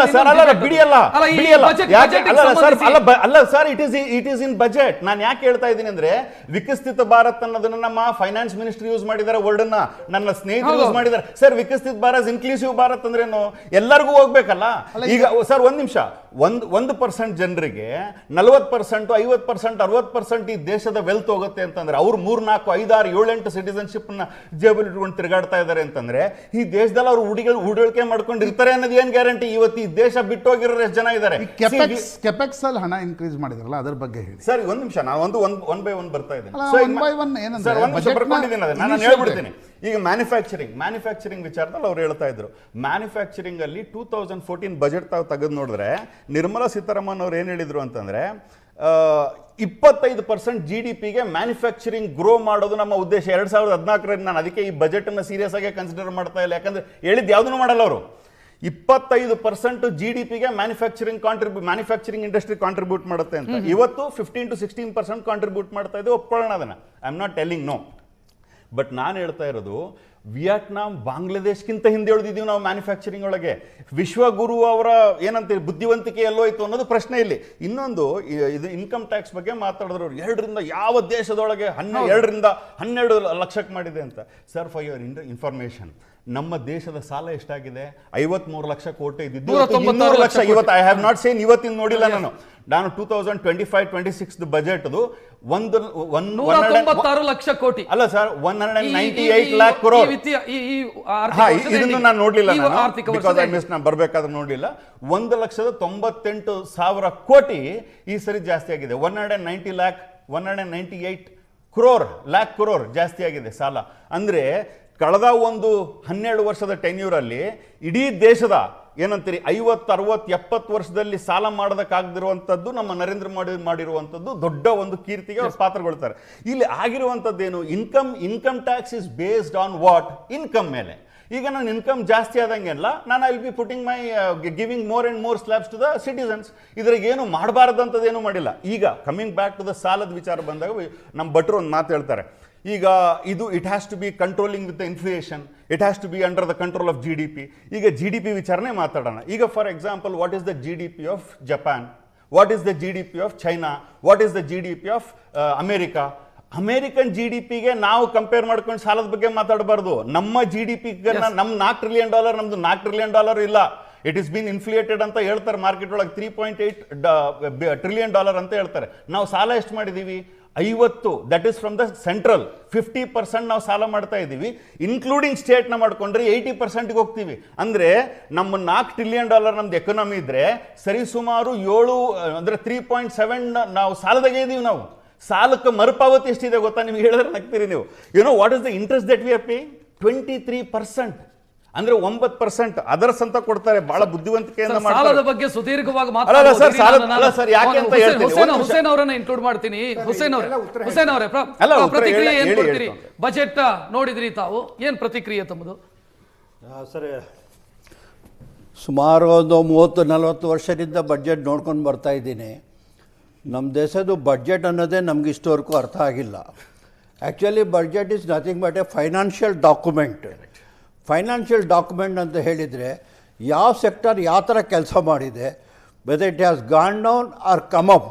ಅಲ್ಲ ಸರ್, ಅಲ್ಲ ಬಿಡಿಯಲ್ಲ ಅಲ್ಲ sir, it is in budget. ನಾನು ಯಾಕೆ ಹೇಳ್ತಾ ಇದ್ದೀನಿ ಅಂದ್ರೆ, ವಿಕಸಿತ ಭಾರತ್ ಅನ್ನೋದನ್ನ ನಮ್ಮ ಫೈನಾನ್ಸ್ ಮಿನಿಸ್ಟರ್ ಯೂಸ್ ಮಾಡಿದ್ದಾರೆ ವರ್ಡ್ ಅನ್ನ, ನನ್ನ ಸ್ನೇಹಿತರು ಯೂಸ್ ಮಾಡಿದ್ದಾರೆ. ಸರ್, ವಿಕಸಿತ ಭಾರತ್, ಇನ್ಕ್ಲೂಸಿವ್ ಭಾರತ್ ಅಂದ್ರೇನು? ಎಲ್ಲರಿಗೂ ಹೋಗ್ಬೇಕಲ್ಲ. ಈಗ ಸರ್ ಒಂದ್ ನಿಮಿಷ, 1% ಜನರಿಗೆ 40%, 50%, 60% ಈ ದೇಶದ ವೆಲ್ತ್ ಹೋಗುತ್ತೆ ಅಂತಂದ್ರೆ, ಅವ್ರು 3, 4, 5, 6, 7, 8 ಸಿಟಿಸನ್ಶಿಪ್ ನ ಜೇಬಲ್ ಇಟ್ಕೊಂಡು ತಿರುಗಾಡ್ತಾ ಇದ್ದಾರೆ ಅಂತಂದ್ರೆ, ಈ ದೇಶದಲ್ಲಿ ಅವ್ರು ಉಡುವಳಿಕೆ ಮಾಡ್ಕೊಂಡಿರ್ತಾರೆ ಅನ್ನೋದು ಏನ್ ಗ್ಯಾರಂಟಿ? ಇವತ್ತು ಈ ದೇಶ ಬಿಟ್ಟು ಹೋಗಿರೋರು ಎಷ್ಟು ಜನ ಇದ್ದಾರೆ? ಕೆಪೆಕ್ಸ್ ಅಲ್ಲಿ ಹಣ ಇನ್ಕ್ರೀಸ್ ಮಾಡಿದ್ರಲ್ಲ, ಅದ್ರ ಬಗ್ಗೆ ಹೇಳಿ ಸರ್. ಒಂದ್ ನಿಮಿಷ, ನಾವು ಒನ್ ಬೈ ಒನ್ ಬರ್ತಾ ಇದ್ದೇನೆ. ನಾನು ಹೇಳ್ಬಿಡ್ತೀನಿ. ಈಗ ಮ್ಯಾನುಫ್ಯಾಕ್ಚರಿಂಗ್ ವಿಚಾರದಲ್ಲಿ ಅವ್ರು ಹೇಳ್ತಾ ಇದ್ರು, ಮ್ಯಾನುಫ್ಯಾಕ್ಚರಿಂಗ್ ಅಲ್ಲಿ 2014 ಬಜೆಟ್ ತಾವು ತೆಗೆದು ನೋಡಿದ್ರೆ, ನಿರ್ಮಲಾ ಸೀತಾರಾಮನ್ ಅವ್ರು ಏನ್ ಹೇಳಿದ್ರು ಅಂತಂದ್ರೆ, 25% GDPಗೆ ಮ್ಯಾನುಫ್ಯಾಕ್ಚರಿಂಗ್ ಗ್ರೋ ಮಾಡೋದು ನಮ್ಮ ಉದ್ದೇಶ. 2014ರಲ್ಲಿ ನಾನು ಅದಕ್ಕೆ ಈ ಬಜೆಟ್ ಅನ್ನು ಸೀರಿಯಸ್ ಆಗಿ ಕನ್ಸಿಡರ್ ಮಾಡ್ತಾ ಇಲ್ಲ. ಯಾಕಂದ್ರೆ ಹೇಳಿದ್ದು ಯಾವುದನ್ನು ಮಾಡಲ್ಲ ಅವರು. 25% GDPಗೆ ಮ್ಯಾನುಫ್ಯಾಕ್ಚರಿಂಗ್ ಇಂಡಸ್ಟ್ರಿ ಕಾಂಟ್ರಿಬ್ಯೂಟ್ ಮಾಡುತ್ತೆ ಅಂತ. ಇವತ್ತು 15 to 16% ಕಾಂಟ್ರಿಬ್ಯೂಟ್ ಮಾಡ್ತಾ ಇದೆ, ಒಪ್ಕೊಳ್ಳೋಣ ಅದನ್ನ. I am not telling no. But ನಾನು ಹೇಳ್ತಾ ಇರೋದು, ವಿಯಟ್ನಾಂ, ಬಾಂಗ್ಲಾದೇಶ್ಗಿಂತ ಹಿಂದೆ ಉಳಿದಿದ್ದೀವಿ ನಾವು ಮ್ಯಾನುಫ್ಯಾಕ್ಚರಿಂಗ್ ಒಳಗೆ. ವಿಶ್ವಗುರು ಅವರ ಏನಂತೀವಿ ಬುದ್ಧಿವಂತಿಕೆ ಎಲ್ಲೋಯ್ತು ಅನ್ನೋದು ಪ್ರಶ್ನೆ ಇಲ್ಲಿ. ಇನ್ನೊಂದು, ಇದು ಇನ್ಕಮ್ ಟ್ಯಾಕ್ಸ್ ಬಗ್ಗೆ ಮಾತಾಡಿದ್ರು. 2ರಿಂದ ಯಾವ ದೇಶದೊಳಗೆ 12 ಲಕ್ಷಕ್ಕೆ ಮಾಡಿದೆ ಅಂತ. ಸರ್, ಫಾರ್ ಯುವರ್ ಇನ್ಫಾರ್ಮೇಶನ್, ನಮ್ಮ ದೇಶದ ಸಾಲ ಎಷ್ಟಾಗಿದೆ? 53 ಲಕ್ಷ ಕೋಟಿ ಇದ್ದಿದ್ದು 200 ಲಕ್ಷ. ಇವತ್ತು ಐ ಹ್ಯಾವ್ ನಾಟ್ ಸೇನ್, ಇವತ್ತಿನ ನೋಡಿಲ್ಲ ನಾನು 2025-26 ಬಜೆಟ್ 196 ಲಕ್ಷ ಕೋಟಿ ಅಲ್ಲ ಸರ್, 198 lakh crore. ಇದನ್ನು ನಾನು ನೋಡ್ಲಿಲ್ಲ, ನಾನು ಬರ್ಬೇಕಾದ್ರೆ ನೋಡ್ಲಿಲ್ಲ. 1,98,000 ಕೋಟಿ ಈ ಸರಿ ಜಾಸ್ತಿ ಆಗಿದೆ. 198 crore ಜಾಸ್ತಿ ಆಗಿದೆ ಸಾಲ. ಅಂದ್ರೆ ಕಳೆದ ಒಂದು 12 ವರ್ಷದ ಟೆನ್ಯೂರಲ್ಲಿ ಇಡೀ ದೇಶದ ಏನಂತೀರಿ 50, 60, 70 ವರ್ಷದಲ್ಲಿ ಸಾಲ ಮಾಡೋದಕ್ಕಾಗದಿರುವಂಥದ್ದು ನಮ್ಮ ನರೇಂದ್ರ ಮೋದಿ ಮಾಡಿರುವಂಥದ್ದು ದೊಡ್ಡ ಒಂದು ಕೀರ್ತಿಗೆ ಅವ್ರು ಪಾತ್ರಗೊಳ್ತಾರೆ. ಇಲ್ಲಿ ಆಗಿರುವಂಥದ್ದೇನು? Income tax is based on what? Income ಮೇಲೆ. ಈಗ ನನ್ನ ಇನ್ಕಮ್ ಜಾಸ್ತಿ ಆದಂಗೆಲ್ಲ ನಾನು I will be putting my giving more and more slabs to the citizens. ಇದ್ರಾಗ ಏನು ಮಾಡಬಾರ್ದಂಥದ್ದೇನು ಮಾಡಿಲ್ಲ. ಈಗ ಕಮಿಂಗ್ ಬ್ಯಾಕ್ ಟು ದ ಸಾಲದ ವಿಚಾರ ಬಂದಾಗ ನಮ್ಮ ಭಟ್ರು ಒಂದು ಮಾತು ಹೇಳ್ತಾರೆ. ಈಗ ಇದು it has to be controlling with the inflation, it has to be under the control of GDP. ಈಗ GDP ವಿಚಾರನೆ ಮಾತಾಡೋಣ. ಈಗ for example, what is the GDP of Japan? What is the GDP of China? What is the GDP of America? American GDPಗೆ ನಾವು compare ಮಾಡ್ಕೊಂಡು ಸಾಲದ ಬಗ್ಗೆ ಮಾತಾಡಬಾರ್ದು. ನಮ್ಮ GDPಗೆ ನಮ್ಮ $4 trillion, ನಮ್ದು $4 trillion ಇಲ್ಲ. ಇಟ್ ಇಸ್ ಬೀನ್ ಇನ್ಫ್ಲೇಟೆಡ್ ಅಂತ ಹೇಳ್ತಾರೆ ಮಾರ್ಕೆಟ್ ಒಳಗೆ. $3.8 trillion ಅಂತ ಹೇಳ್ತಾರೆ. ನಾವು ಸಾಲ ಎಷ್ಟು ಮಾಡಿದೀವಿ? 50. That is from the central. 50% ನಾವು ಸಾಲ ಮಾಡ್ತಾ ಇದ್ದೀವಿ. ಇನ್ಕ್ಲೂಡಿಂಗ್ ಸ್ಟೇಟ್ನ ಮಾಡ್ಕೊಂಡ್ರೆ 80%ಗೆ ಹೋಗ್ತೀವಿ. ಅಂದ್ರೆ ನಮ್ಮ $4 trillion ನಮ್ದು ಎಕಾನಮಿ ಇದ್ರೆ ಸರಿ ಸುಮಾರು 7 ಅಂದ್ರೆ 3.7 ನಾವು ಸಾಲದಾಗೆ ಇದೀವಿ. ನಾವು ಸಾಲಕ್ಕೆ ಮರುಪಾವತಿ ಎಷ್ಟಿದೆ ಗೊತ್ತಾ? ನಿಮ್ಗೆ ಹೇಳಿದ್ರೆ ನಗ್ತೀರಿ ನೀವು. What is the interest that we are paying? 23%. ಅಂದ್ರೆ 9% ಅದರ್ಸ್ ಅಂತ ಕೊಡ್ತಾರೆ. ಬಹಳ ಬುದ್ಧಿವಂತಿಕೆಯಿಂದ ಸಾಲದ ಬಗ್ಗೆ ಸುದೀರ್ಘವಾಗಿ ಹುಸೇನ್ ಅವರನ್ನ ಇನ್ಕ್ಲೂಡ್ ಮಾಡ್ತೀನಿ. ಹುಸೇನ್ ಅವರೇ ಪ್ರತಿಕ್ರಿಯೆ ಏನ್ ಕೊಡ್ತೀರಿ? ಬಜೆಟ್ ನೋಡಿದ್ರಿ ತಾವು, ಏನ್ ಪ್ರತಿಕ್ರಿಯೆ ತಮ್ಮದು? ಸರಿ, ಸುಮಾರು ಒಂದು 30-40 ವರ್ಷದಿಂದ ಬಡ್ಜೆಟ್ ನೋಡ್ಕೊಂಡು ಬರ್ತಾ ಇದ್ದೀನಿ. ನಮ್ಮ ದೇಶದ ಬಡ್ಜೆಟ್ ಅನ್ನೋದೇ ನಮ್ಗೆ ಇಷ್ಟವರೆಗೂ ಅರ್ಥ ಆಗಿಲ್ಲ. Actually budget is nothing but a financial document. Financial document ಅಂತ ಹೇಳಿದರೆ ಯಾವ ಸೆಕ್ಟರ್ ಯಾವ ಥರ ಕೆಲಸ ಮಾಡಿದೆ, whether it has gone down or come up.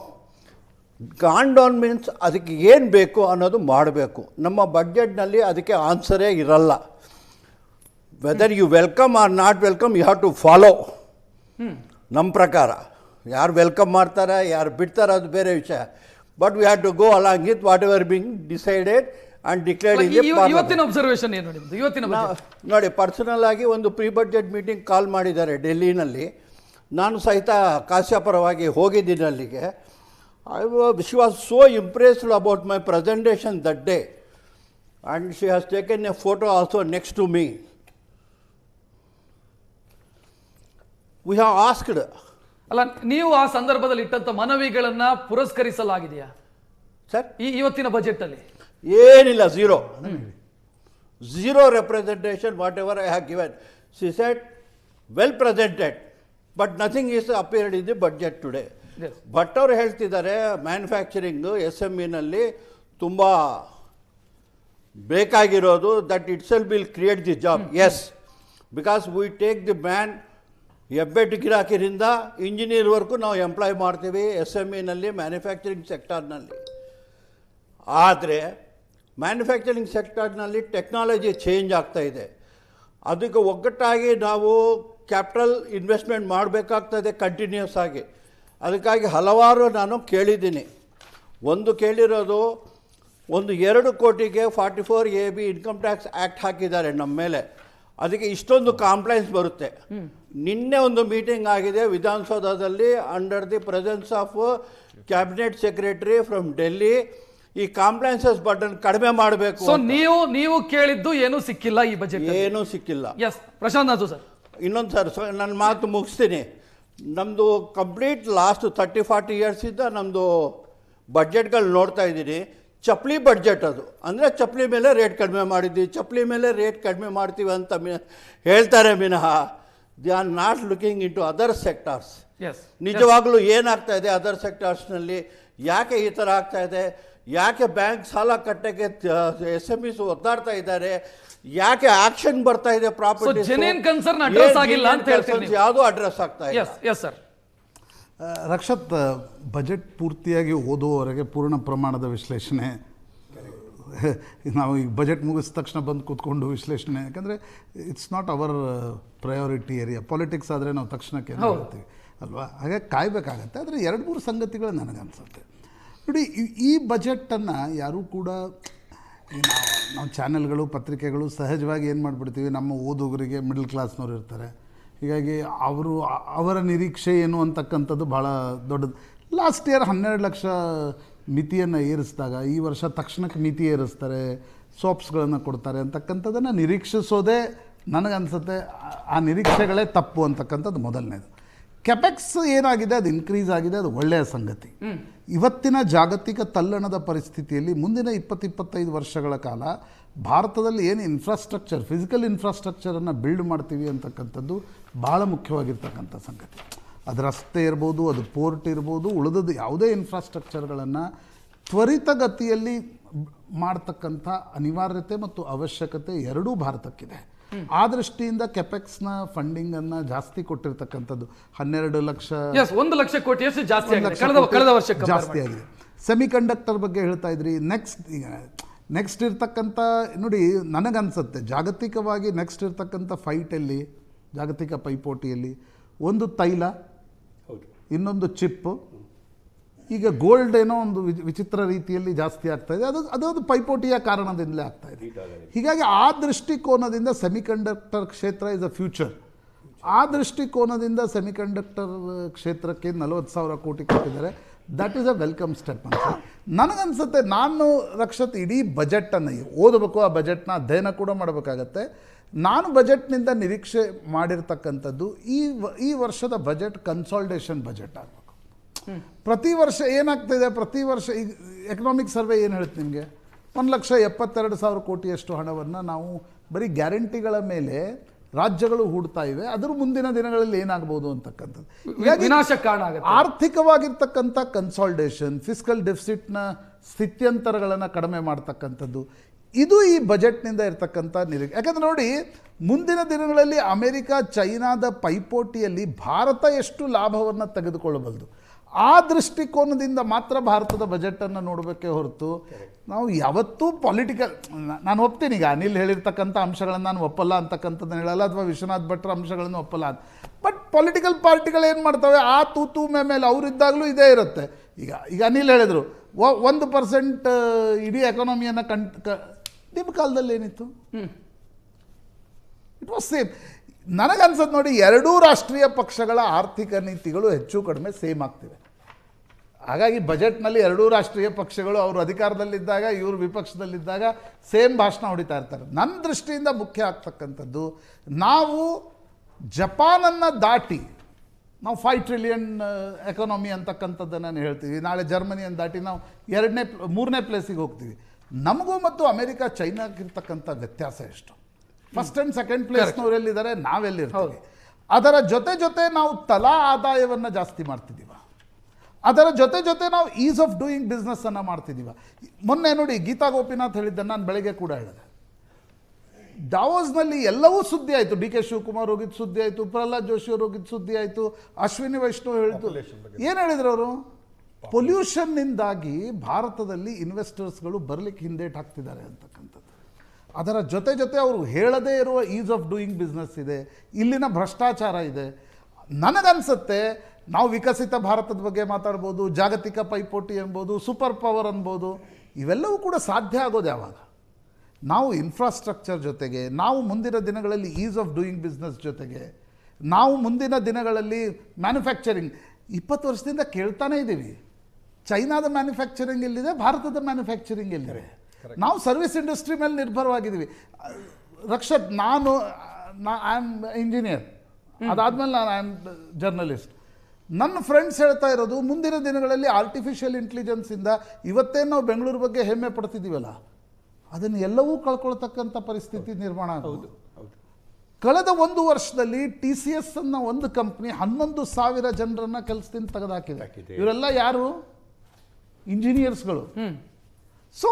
Gone down means ಅದಕ್ಕೆ ಏನು ಬೇಕು ಅನ್ನೋದು ಮಾಡಬೇಕು. ನಮ್ಮ ಬಡ್ಜೆಟ್ನಲ್ಲಿ ಅದಕ್ಕೆ ಆನ್ಸರೇ ಇರಲ್ಲ. Whether you welcome or not welcome, you have to follow. ನಮ್ಮ ಪ್ರಕಾರ ಯಾರು ವೆಲ್ಕಮ್ ಮಾಡ್ತಾರೆ, ಯಾರು ಬಿಡ್ತಾರೆ, ಅದು ಬೇರೆ ವಿಷಯ. But we have to go along with whatever being decided and declared in the parliament. ಇವತ್ತಿನ ಅಬ್ಸರ್ವೇಷನ್ ಏನು ನಿಮ್ಮದು? ಇವತ್ತಿನ ನೋಡಿ, ಪರ್ಸನಲ್ ಆಗಿ ಒಂದು ಪ್ರೀ ಬಡ್ಜೆಟ್ ಮೀಟಿಂಗ್ ಕಾಲ್ ಮಾಡಿದ್ದಾರೆ ಡೆಲ್ಲಿನಲ್ಲಿ. ನಾನು ಸಹಿತ ಕಾಶ್ಯಪರವಾಗಿ ಹೋಗಿದ್ದೀನಿ ಅಲ್ಲಿಗೆ. She was so impressed about my presentation that day and she has taken a photo also next to me. We have asked. ಅಲ್ಲ, ನೀವು ಆ ಸಂದರ್ಭದಲ್ಲಿ ಇಟ್ಟಂತ ಮನವಿಗಳನ್ನ ಪುರಸ್ಕರಿಸಲಾಗಿದೆಯಾ ಸರ್ ಇವತ್ತಿನ ಬಜೆಟ್ ಅಲ್ಲಿ? ಏನಿಲ್ಲ, zero representation whatever I have given. She said well presented but nothing is appeared in the budget today. But ಅವರು ಹೇಳ್ತಿದ್ದಾರೆ manufacturing SMEನಲ್ಲಿ ತುಂಬ ಬೇಕಾಗಿರೋದು, that itself will create the job. Yes, because we take the man ಹೆಬ್ಬೆಟ್ಟು ಗಿರಾಕಿರಿಂದ ಇಂಜಿನಿಯರ್ವರೆಗೂ ನಾವು employee ಮಾಡ್ತೀವಿ SMEನಲ್ಲಿ, manufacturing ಸೆಕ್ಟರ್ನಲ್ಲಿ. ಆದರೆ ಮ್ಯಾನುಫ್ಯಾಕ್ಚರಿಂಗ್ ಸೆಕ್ಟರ್ನಲ್ಲಿ ಟೆಕ್ನಾಲಜಿ ಚೇಂಜ್ ಆಗ್ತಾ ಇದೆ. ಅದಕ್ಕೆ ಒಗ್ಗಟ್ಟಾಗಿ ನಾವು ಕ್ಯಾಪಿಟಲ್ ಇನ್ವೆಸ್ಟ್ಮೆಂಟ್ ಮಾಡಬೇಕಾಗ್ತದೆ ಕಂಟಿನ್ಯೂಸ್ ಆಗಿ. ಅದಕ್ಕಾಗಿ ಹಲವಾರು ನಾನು ಕೇಳಿದ್ದೀನಿ. ಒಂದು ಕೇಳಿರೋದು, 2 ಕೋಟಿಗೆ 44AB ಇನ್ಕಮ್ ಟ್ಯಾಕ್ಸ್ ಆ್ಯಕ್ಟ್ ಹಾಕಿದ್ದಾರೆ ನಮ್ಮ ಮೇಲೆ. ಅದಕ್ಕೆ ಇಷ್ಟೊಂದು ಕಾಂಪ್ಲೈನ್ಸ್ ಬರುತ್ತೆ. ನಿನ್ನೆ ಒಂದು ಮೀಟಿಂಗ್ ಆಗಿದೆ ವಿಧಾನಸೌಧದಲ್ಲಿ under the presence of cabinet secretary from Delhi. ಈ ಕಾಂಪ್ಲೈನ್ಸಸ್ ಬಟನ್ ಕಡಿಮೆ ಮಾಡಬೇಕು. ಸೊ ನೀವು ಕೇಳಿದ್ದು ಏನೂ ಸಿಕ್ಕಿಲ್ಲ ಈ ಬಜೆಟ್? ಏನೂ ಸಿಕ್ಕಿಲ್ಲ. S Prashant Nathu sir. ಇನ್ನೊಂದು ಸರ್ ನನ್ನ ಮಾತು ಮುಗಿಸ್ತೀನಿ. ನಮ್ಮದು ಕಂಪ್ಲೀಟ್ ಲಾಸ್ಟ್ 30-40 ಇಯರ್ಸಿಂದ ನಮ್ಮದು ಬಡ್ಜೆಟ್ಗಳು ನೋಡ್ತಾ ಇದ್ದೀನಿ. ಚಪ್ಪಲಿ ಬಡ್ಜೆಟ್ ಅದು. ಅಂದರೆ ಚಪ್ಪಲಿ ಮೇಲೆ ರೇಟ್ ಕಡಿಮೆ ಮಾಡಿದ್ವಿ, ಚಪ್ಪಲಿ ಮೇಲೆ ರೇಟ್ ಕಡಿಮೆ ಮಾಡ್ತೀವಿ ಅಂತ ಹೇಳ್ತಾರೆ ವಿನಃ they are not looking into other sectors. ನಿಜವಾಗ್ಲೂ ಏನಾಗ್ತಾ ಇದೆ ಅದರ್ ಸೆಕ್ಟರ್ಸ್ನಲ್ಲಿ, ಯಾಕೆ ಈ ಥರ ಆಗ್ತಾ ಇದೆ, ಯಾಕೆ ಬ್ಯಾಂಕ್ ಸಾಲ ಕಟ್ಟಕ್ಕೆ SMEs ಒತ್ತಾಡ್ತಾ ಇದ್ದಾರೆ, ಯಾಕೆ ಆಕ್ಷನ್ ಬರ್ತಾ ಇದೆ, ಪ್ರಾಪರ್ಟಿ ಯಾವುದು ಅಡ್ರೆಸ್ ಆಗ್ತಾ ಇದೆ. Yes sir. ರಕ್ಷತ್, ಬಜೆಟ್ ಪೂರ್ತಿಯಾಗಿ ಓದುವವರೆಗೆ ಪೂರ್ಣ ಪ್ರಮಾಣದ ವಿಶ್ಲೇಷಣೆ, ನಾವು ಈಗ ಬಜೆಟ್ ಮುಗಿದ ತಕ್ಷಣ ಬಂದು ಕೂತ್ಕೊಂಡು ವಿಶ್ಲೇಷಣೆ, ಯಾಕಂದರೆ it's not hour priority area. Politics ಆದರೆ ನಾವು ತಕ್ಷಣಕ್ಕೆ ಹೇಳ್ತೀವಿ ಅಲ್ವಾ, ಹಾಗಾಗಿ ಕಾಯಬೇಕಾಗತ್ತೆ. ಆದರೆ 2-3 ಸಂಗತಿಗಳು ನನಗನ್ಸುತ್ತೆ. ನೋಡಿ, ಈ ಬಜೆಟನ್ನು ಯಾರೂ ಕೂಡ ನಾವು ಚಾನೆಲ್ಗಳು, ಪತ್ರಿಕೆಗಳು ಸಹಜವಾಗಿ ಏನು ಮಾಡಿಬಿಡ್ತೀವಿ, ನಮ್ಮ ಓದುಗರಿಗೆ ಮಿಡಲ್ ಕ್ಲಾಸ್ನವ್ರು ಇರ್ತಾರೆ, ಹೀಗಾಗಿ ಅವರ ನಿರೀಕ್ಷೆ ಏನು ಅಂತಕ್ಕಂಥದ್ದು ಭಾಳ ದೊಡ್ಡದು. ಲಾಸ್ಟ್ ಇಯರ್ 12 ಲಕ್ಷ ಮಿತಿಯನ್ನು ಏರಿಸಿದಾಗ ಈ ವರ್ಷ ತಕ್ಷಣಕ್ಕೆ ಮಿತಿ ಏರಿಸ್ತಾರೆ, ಸೋಪ್ಸ್ಗಳನ್ನು ಕೊಡ್ತಾರೆ ಅಂತಕ್ಕಂಥದ್ದನ್ನು ನಿರೀಕ್ಷಿಸೋದೇ ನನಗನ್ಸುತ್ತೆ ಆ ನಿರೀಕ್ಷೆಗಳೇ ತಪ್ಪು ಅಂತಕ್ಕಂಥದ್ದು ಮೊದಲನೇದು. ಕೆಪೆಕ್ಸ್ ಏನಾಗಿದೆ ಅದು ಇನ್ಕ್ರೀಸ್ ಆಗಿದೆ, ಅದು ಒಳ್ಳೆಯ ಸಂಗತಿ. ಇವತ್ತಿನ ಜಾಗತಿಕ ತಲ್ಲಣದ ಪರಿಸ್ಥಿತಿಯಲ್ಲಿ ಮುಂದಿನ 20-25 ವರ್ಷಗಳ ಕಾಲ ಭಾರತದಲ್ಲಿ ಏನು ಇನ್ಫ್ರಾಸ್ಟ್ರಕ್ಚರ್, ಫಿಸಿಕಲ್ ಇನ್ಫ್ರಾಸ್ಟ್ರಕ್ಚರನ್ನು ಬಿಲ್ಡ್ ಮಾಡ್ತೀವಿ ಅಂತಕ್ಕಂಥದ್ದು ಭಾಳ ಮುಖ್ಯವಾಗಿರ್ತಕ್ಕಂಥ ಸಂಗತಿ. ಅದು ರಸ್ತೆ ಇರ್ಬೋದು, ಅದು ಪೋರ್ಟ್ ಇರ್ಬೋದು, ಉಳಿದದ್ದು ಯಾವುದೇ ಇನ್ಫ್ರಾಸ್ಟ್ರಕ್ಚರ್ಗಳನ್ನು ತ್ವರಿತಗತಿಯಲ್ಲಿ ಮಾಡ್ತಕ್ಕಂಥ ಅನಿವಾರ್ಯತೆ ಮತ್ತು ಅವಶ್ಯಕತೆ ಎರಡೂ ಭಾರತಕ್ಕಿದೆ. ಆ ದೃಷ್ಟಿಯಿಂದ ಕೆಪೆಕ್ಸ್ನ ಫಂಡಿಂಗನ್ನು ಜಾಸ್ತಿ ಕೊಟ್ಟಿರ್ತಕ್ಕಂಥದ್ದು 12 ಲಕ್ಷ, 1 ಲಕ್ಷ ಕೋಟಿಯಷ್ಟು ಜಾಸ್ತಿ ಆಗಿದೆ. ಸೆಮಿಕಂಡಕ್ಟರ್ ಬಗ್ಗೆ ಹೇಳ್ತಾ ಇದ್ರಿ. ನೆಕ್ಸ್ಟ್ ಇರ್ತಕ್ಕಂಥ ನೋಡಿ, ನನಗನ್ಸುತ್ತೆ ಜಾಗತಿಕವಾಗಿ ನೆಕ್ಸ್ಟ್ ಇರ್ತಕ್ಕಂಥ ಫೈಟಲ್ಲಿ, ಜಾಗತಿಕ ಪೈಪೋಟಿಯಲ್ಲಿ ಒಂದು ತೈಲ, ಇನ್ನೊಂದು ಚಿಪ್ಪು, ಈಗ ಗೋಲ್ಡ್ ಏನೋ ಒಂದು ವಿಚಿತ್ರ ರೀತಿಯಲ್ಲಿ ಜಾಸ್ತಿ ಆಗ್ತಾ ಇದೆ. ಅದು ಪೈಪೋಟಿಯ ಕಾರಣದಿಂದಲೇ ಆಗ್ತಾ ಇದೆ. ಹೀಗಾಗಿ ಆ ದೃಷ್ಟಿಕೋನದಿಂದ ಸೆಮಿಕಂಡಕ್ಟರ್ ಕ್ಷೇತ್ರ ಇಸ್ ಅ ಫ್ಯೂಚರ್. ಆ ದೃಷ್ಟಿಕೋನದಿಂದ ಸೆಮಿಕಂಡಕ್ಟರ್ ಕ್ಷೇತ್ರಕ್ಕೆ 40,000 ಕೋಟಿ ಕೊಟ್ಟಿದ್ದಾರೆ. That is a welcome step ಅಂತ ನನಗನ್ಸುತ್ತೆ. ನಾನು ರಕ್ಷತ್ ಇಡೀ ಬಜೆಟನ್ನು ಓದಬೇಕು, ಆ ಬಜೆಟ್ನ ಅಧ್ಯಯನ ಕೂಡ ಮಾಡಬೇಕಾಗತ್ತೆ. ನಾನು ಬಜೆಟ್ನಿಂದ ನಿರೀಕ್ಷೆ ಮಾಡಿರ್ತಕ್ಕಂಥದ್ದು ಈ ವರ್ಷದ ಬಜೆಟ್ ಕನ್ಸಾಲ್ಟೇಷನ್ ಬಜೆಟ್ ಆಗಬೇಕು. ಪ್ರತಿ ವರ್ಷ ಏನಾಗ್ತಿದೆ, ಪ್ರತಿ ವರ್ಷ ಈಗ ಎಕನಾಮಿಕ್ ಸರ್ವೆ ಏನು ಹೇಳುತ್ತೆ ನಿಮಗೆ, 1,72,000 ಕೋಟಿಯಷ್ಟು ಹಣವನ್ನು ನಾವು ಬರೀ ಗ್ಯಾರಂಟಿಗಳ ಮೇಲೆ ರಾಜ್ಯಗಳು ಹೂಡ್ತಾ ಇವೆ. ಅದರ ಮುಂದಿನ ದಿನಗಳಲ್ಲಿ ಏನಾಗಬಹುದು ಅಂತಕ್ಕಂಥದ್ದು. ಆರ್ಥಿಕವಾಗಿರ್ತಕ್ಕಂಥ ಕನ್ಸಾಲ್ಟೇಷನ್, ಫಿಸ್ಕಲ್ ಡೆಫಿಸಿಟ್ನ ಸ್ಥಿತ್ಯಂತರಗಳನ್ನು ಕಡಿಮೆ ಮಾಡ್ತಕ್ಕಂಥದ್ದು, ಇದು ಈ ಬಜೆಟ್ನಿಂದ ಇರ್ತಕ್ಕಂಥ ನಿರೀಕ್ಷೆ. ಯಾಕಂದರೆ ನೋಡಿ, ಮುಂದಿನ ದಿನಗಳಲ್ಲಿ ಅಮೆರಿಕ, ಚೈನಾದ ಪೈಪೋಟಿಯಲ್ಲಿ ಭಾರತ ಎಷ್ಟು ಲಾಭವನ್ನು ತೆಗೆದುಕೊಳ್ಳಬಲ್ಲದು, ಆ ದೃಷ್ಟಿಕೋನದಿಂದ ಮಾತ್ರ ಭಾರತದ ಬಜೆಟನ್ನು ನೋಡಬೇಕೇ ಹೊರತು ನಾವು ಯಾವತ್ತೂ ಪೊಲಿಟಿಕಲ್, ನಾನು ಒಪ್ತೀನಿ, ಈಗ ಅನಿಲ್ ಹೇಳಿರ್ತಕ್ಕಂಥ ಅಂಶಗಳನ್ನು ನಾನು ಒಪ್ಪಲ್ಲ ಅಂತಕ್ಕಂಥದ್ದನ್ನು ಹೇಳಲ್ಲ, ಅಥವಾ ವಿಶ್ವನಾಥ್ ಭಟ್ರ ಅಂಶಗಳನ್ನು ಒಪ್ಪಲ್ಲ. ಬಟ್ ಪೊಲಿಟಿಕಲ್ ಪಾರ್ಟಿಗಳು ಏನು ಮಾಡ್ತವೆ, ಆ ತೂತು ಮೇಲೆ ಅವರಿದ್ದಾಗಲೂ ಇದೇ ಇರುತ್ತೆ. ಈಗ ಅನಿಲ್ ಹೇಳಿದರು 1% ಇಡೀ ಎಕಾನಮಿಯನ್ನು ನಿಮ್ಮ ಕಾಲದಲ್ಲಿ ಏನಿತ್ತು, ಇಟ್ ವಾಸ್ ಸೇಮ್. ನನಗನ್ಸೋದು ನೋಡಿ, ಎರಡೂ ರಾಷ್ಟ್ರೀಯ ಪಕ್ಷಗಳ ಆರ್ಥಿಕ ನೀತಿಗಳು ಹೆಚ್ಚು ಕಡಿಮೆ ಸೇಮ್ ಆಗ್ತಿವೆ. ಹಾಗಾಗಿ ಬಜೆಟ್ನಲ್ಲಿ ಎರಡೂ ರಾಷ್ಟ್ರೀಯ ಪಕ್ಷಗಳು ಅವರು ಅಧಿಕಾರದಲ್ಲಿದ್ದಾಗ, ಇವರು ವಿಪಕ್ಷದಲ್ಲಿದ್ದಾಗ ಸೇಮ್ ಭಾಷಣ ಹೊಡಿತಾ ಇರ್ತಾರೆ. ನನ್ನ ದೃಷ್ಟಿಯಿಂದ ಮುಖ್ಯ ಆಗ್ತಕ್ಕಂಥದ್ದು, ನಾವು ಜಪಾನನ್ನು ದಾಟಿ ನಾವು 5 ಟ್ರಿಲಿಯನ್ ಎಕಾನಮಿ ಅಂತಕ್ಕಂಥದ್ದನ್ನು ಹೇಳ್ತೀವಿ. ನಾಳೆ ಜರ್ಮನಿಯನ್ನು ದಾಟಿ ನಾವು 3ನೇ ಪ್ಲೇಸಿಗೆ ಹೋಗ್ತೀವಿ. ನಮಗೂ ಮತ್ತು ಅಮೆರಿಕ, ಚೈನಾಗಿರ್ತಕ್ಕಂಥ ವ್ಯತ್ಯಾಸ ಎಷ್ಟು? ಫಸ್ಟ್ ಆ್ಯಂಡ್ ಸೆಕೆಂಡ್ ಪ್ಲೇಸ್ನವರೆಲ್ಲಿದ್ದಾರೆ, ನಾವೆಲ್ಲಿರ್ತೀವಿ. ಅದರ ಜೊತೆ ನಾವು ತಲಾ ಆದಾಯವನ್ನು ಜಾಸ್ತಿ ಮಾಡ್ತಿದ್ದೀವ, ಅದರ ಜೊತೆ ನಾವು ಈಸ್ ಆಫ್ ಡೂಯಿಂಗ್ ಬಿಸ್ನೆಸ್ಸನ್ನು ಮಾಡ್ತಿದ್ದೀವ. ಮೊನ್ನೆ ನೋಡಿ, ಗೀತಾ ಗೋಪಿನಾಥ್ ಹೇಳಿದ್ದನ್ನು ನಾನು ಬೆಳಗ್ಗೆ ಕೂಡ ಹೇಳಿದೆ. ಡಾವೋಸ್ನಲ್ಲಿ ಎಲ್ಲವೂ ಸುದ್ದಿ ಆಯಿತು. ಡಿ ಕೆ ಶಿವಕುಮಾರ್ ಹೋಗಿದ್ದು ಸುದ್ದಿ ಆಯಿತು, ಪ್ರಹ್ಲಾದ್ ಜೋಶಿ ಅವರು ಹೋಗಿದ್ದು ಸುದ್ದಿ ಆಯಿತು, ಅಶ್ವಿನಿ ವೈಷ್ಣವ್ ಹೇಳಿದ್ದು. ಏನು ಹೇಳಿದ್ರು ಅವರು? ಪೊಲ್ಯೂಷನ್ನಿಂದಾಗಿ ಭಾರತದಲ್ಲಿ ಇನ್ವೆಸ್ಟರ್ಸ್ಗಳು ಬರಲಿಕ್ಕೆ ಹಿಂದೇಟು ಹಾಕ್ತಿದ್ದಾರೆ ಅಂತಕ್ಕಂಥದ್ದು. ಅದರ ಜೊತೆ ಅವರು ಹೇಳದೇ ಇರುವ ಈಸ್ ಆಫ್ ಡೂಯಿಂಗ್ ಬಿಸ್ನೆಸ್ ಇದೆ, ಇಲ್ಲಿನ ಭ್ರಷ್ಟಾಚಾರ ಇದೆ. ನನಗನ್ಸುತ್ತೆ ನಾವು ವಿಕಸಿತ ಭಾರತದ ಬಗ್ಗೆ ಮಾತಾಡ್ಬೋದು, ಜಾಗತಿಕ ಪೈಪೋಟಿ ಅನ್ಬೋದು, ಸೂಪರ್ ಪವರ್ ಅನ್ಬೋದು, ಇವೆಲ್ಲವೂ ಕೂಡ ಸಾಧ್ಯ ಆಗೋದು ಯಾವಾಗ? ನಾವು ಇನ್ಫ್ರಾಸ್ಟ್ರಕ್ಚರ್ ಜೊತೆಗೆ, ನಾವು ಮುಂದಿನ ದಿನಗಳಲ್ಲಿ ಈಸ್ ಆಫ್ ಡೂಯಿಂಗ್ ಬಿಸ್ನೆಸ್ ಜೊತೆಗೆ, ನಾವು ಮುಂದಿನ ದಿನಗಳಲ್ಲಿ ಮ್ಯಾನುಫ್ಯಾಕ್ಚರಿಂಗ್ 20 ವರ್ಷದಿಂದ ಕೇಳ್ತಾನೇ ಇದ್ದೀವಿ. ಚೈನಾದ ಮ್ಯಾನುಫ್ಯಾಕ್ಚರಿಂಗ್ ಎಲ್ಲಿದೆ, ಭಾರತದ ಮ್ಯಾನುಫ್ಯಾಕ್ಚರಿಂಗ್ ಎಲ್ಲಿದೆ? ನಾವು ಸರ್ವಿಸ್ ಇಂಡಸ್ಟ್ರಿ ಮೇಲೆ ನಿರ್ಭರವಾಗಿದ್ದೀವಿ. ರಕ್ಷತ್, ಐ ಆಮ್ ಇಂಜಿನಿಯರ್, ಅದಾದಮೇಲೆ ನಾನು ಐ ಆಮ್ ಜರ್ನಲಿಸ್ಟ್. ನನ್ನ ಫ್ರೆಂಡ್ಸ್ ಹೇಳ್ತಾ ಇರೋದು ಮುಂದಿನ ದಿನಗಳಲ್ಲಿ ಆರ್ಟಿಫಿಷಿಯಲ್ ಇಂಟೆಲಿಜೆನ್ಸಿಂದ ಇವತ್ತೇನು ನಾವು ಬೆಂಗಳೂರು ಬಗ್ಗೆ ಹೆಮ್ಮೆ ಪಡ್ತಿದ್ದೀವಲ್ಲ, ಅದನ್ನು ಎಲ್ಲವೂ ಕಳ್ಕೊಳ್ತಕ್ಕಂಥ ಪರಿಸ್ಥಿತಿ ನಿರ್ಮಾಣ ಆಗೋದು. ಕಳೆದ 1 ವರ್ಷದಲ್ಲಿ TCS ಅನ್ನೋ ಒಂದು ಕಂಪ್ನಿ 11,000 ಜನರನ್ನ ಕೆಲಸದಿಂದ ತೆಗೆದುಹಾಕಿದೆ. ಇವರೆಲ್ಲ ಯಾರು? ಇಂಜಿನಿಯರ್ಸ್ಗಳು. ಸೊ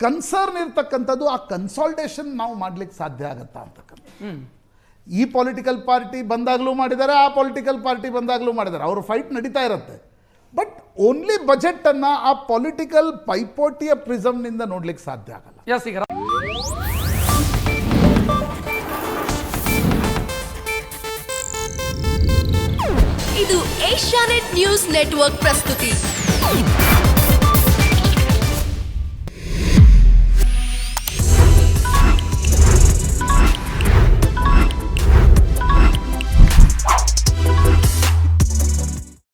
ಕನ್ಸರ್ನ್ ಇರ್ತಕ್ಕಂಥದ್ದು ಆ ಕನ್ಸಾಲ್ಟೇಷನ್ ನಾವು ಮಾಡ್ಲಿಕ್ಕೆ ಸಾಧ್ಯ ಆಗತ್ತಾ ಅಂತಕ್ಕಂಥ. ಈ ಪೊಲಿಟಿಕಲ್ ಪಾರ್ಟಿ ಬಂದಾಗಲೂ ಮಾಡಿದ್ದಾರೆ, ಆ ಪೊಲಿಟಿಕಲ್ ಪಾರ್ಟಿ ಬಂದಾಗಲೂ ಮಾಡಿದ್ದಾರೆ, ಅವರು ಫೈಟ್ ನಡೀತಾ ಇರುತ್ತೆ. ಬಟ್ ಓನ್ಲಿ ಬಜೆಟನ್ನು ಆ ಪೊಲಿಟಿಕಲ್ ಪೈಪೋಟಿಯ ಪ್ರಿಸಮ್ನಿಂದ ನೋಡ್ಲಿಕ್ಕೆ ಸಾಧ್ಯ ಆಗಲ್ಲ. ಇದು ಏಷ್ಯಾನೆಟ್ ನ್ಯೂಸ್ ನೆಟ್ವರ್ಕ್ ಪ್ರಸ್ತುತಿ.